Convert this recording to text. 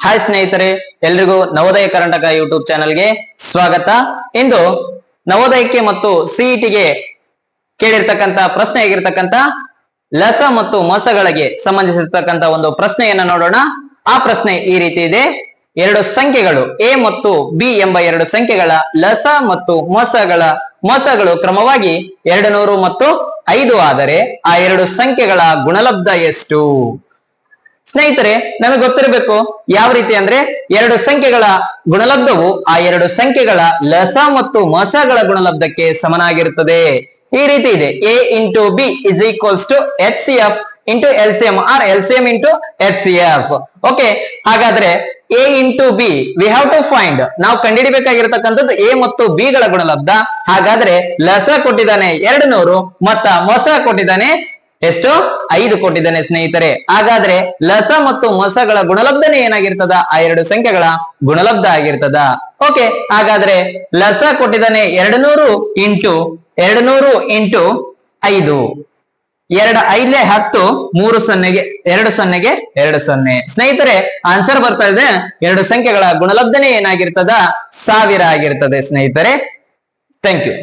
Hi ಸ್ನೇಹಿತರೆ, ಎಲ್ರಿಗೂ Navodaya Karnataka YouTube ಚಾನೆಲ್ಗೆ ಸ್ವಾಗತ. ಇಂದು ನವೋದಯಕ್ಕೆ ಮತ್ತು ಸಿಇಟಿಗೆ ಕೇಳಿರ್ತಕ್ಕಂತ ಪ್ರಶ್ನೆ ಆಗಿರ್ತಕ್ಕಂತ ಲಸ ಮತ್ತು ಮೊಸಗಳಿಗೆ ಸಂಬಂಧಿಸಿರ್ತಕ್ಕಂತ ಒಂದು ಪ್ರಶ್ನೆಯನ್ನ ನೋಡೋಣ. ಆ ಪ್ರಶ್ನೆ ಈ ರೀತಿ ಇದೆ: ಎರಡು ಸಂಖ್ಯೆಗಳು ಎ ಮತ್ತು ಬಿ ಎಂಬ ಎರಡು ಸಂಖ್ಯೆಗಳ ಲಸ ಮತ್ತು ಮೊಸಗಳು ಕ್ರಮವಾಗಿ 200 ಮತ್ತು 5 ಆದರೆ ಆ ಎರಡು ಸಂಖ್ಯೆಗಳ ಗುಣಲಬ್ಧ ಎಷ್ಟು? ಸ್ನೇಹಿತರೆ, ನಮಗೆ ಗೊತ್ತಿರಬೇಕು ಯಾವ ರೀತಿ ಅಂದ್ರೆ ಎರಡು ಸಂಖ್ಯೆಗಳ ಗುಣಲಬ್ಧವು ಆ ಎರಡು ಸಂಖ್ಯೆಗಳ ಲಸ ಮತ್ತು ಮೊಸಗಳ ಗುಣಲಬ್ಧಕ್ಕೆ ಸಮನಾಗಿರುತ್ತದೆ. ಈ ರೀತಿ ಇದೆ: A into B is equals to H C F into LCM or LCM into H C F. Okay, ಹಾಗಾದ್ರೆ A into B we have to find, ನಾವು ಕಂಡುಹಿಡಿಬೇಕಾಗಿರತಕ್ಕಂಥದ್ದು ಎ ಮತ್ತು ಬಿ ಗಳ ಗುಣಲಬ್ಧ. ಹಾಗಾದ್ರೆ ಲಸ ಕೊಟ್ಟಿದ್ದಾನೆ 200 ಮತ್ತ ಮೊಸ ಕೊಟ್ಟಿದ್ದಾನೆ ಎಷ್ಟು? 5 ಕೊಟ್ಟಿದ್ದಾನೆ ಸ್ನೇಹಿತರೆ. ಹಾಗಾದ್ರೆ ಲಸ ಮತ್ತು ಮೊಸಗಳ ಗುಣಲಬ್ಧನೇ ಏನಾಗಿರ್ತದ? ಆ ಎರಡು ಸಂಖ್ಯೆಗಳ ಗುಣಲಬ್ಧ ಆಗಿರ್ತದ. ಓಕೆ, ಹಾಗಾದ್ರೆ ಲಸ ಕೊಟ್ಟಿದ್ದಾನೆ 200 ಇಂಟು 5 2 5 10 3 0ಗೆ 2 0ಗೆ 2 0. ಸ್ನೇಹಿತರೆ, ಆನ್ಸರ್ ಬರ್ತಾ ಇದೆ. ಎರಡು ಸಂಖ್ಯೆಗಳ ಗುಣಲಬ್ಧನೇ ಏನಾಗಿರ್ತದ? 1000 ಆಗಿರ್ತದೆ ಸ್ನೇಹಿತರೆ. Thank you.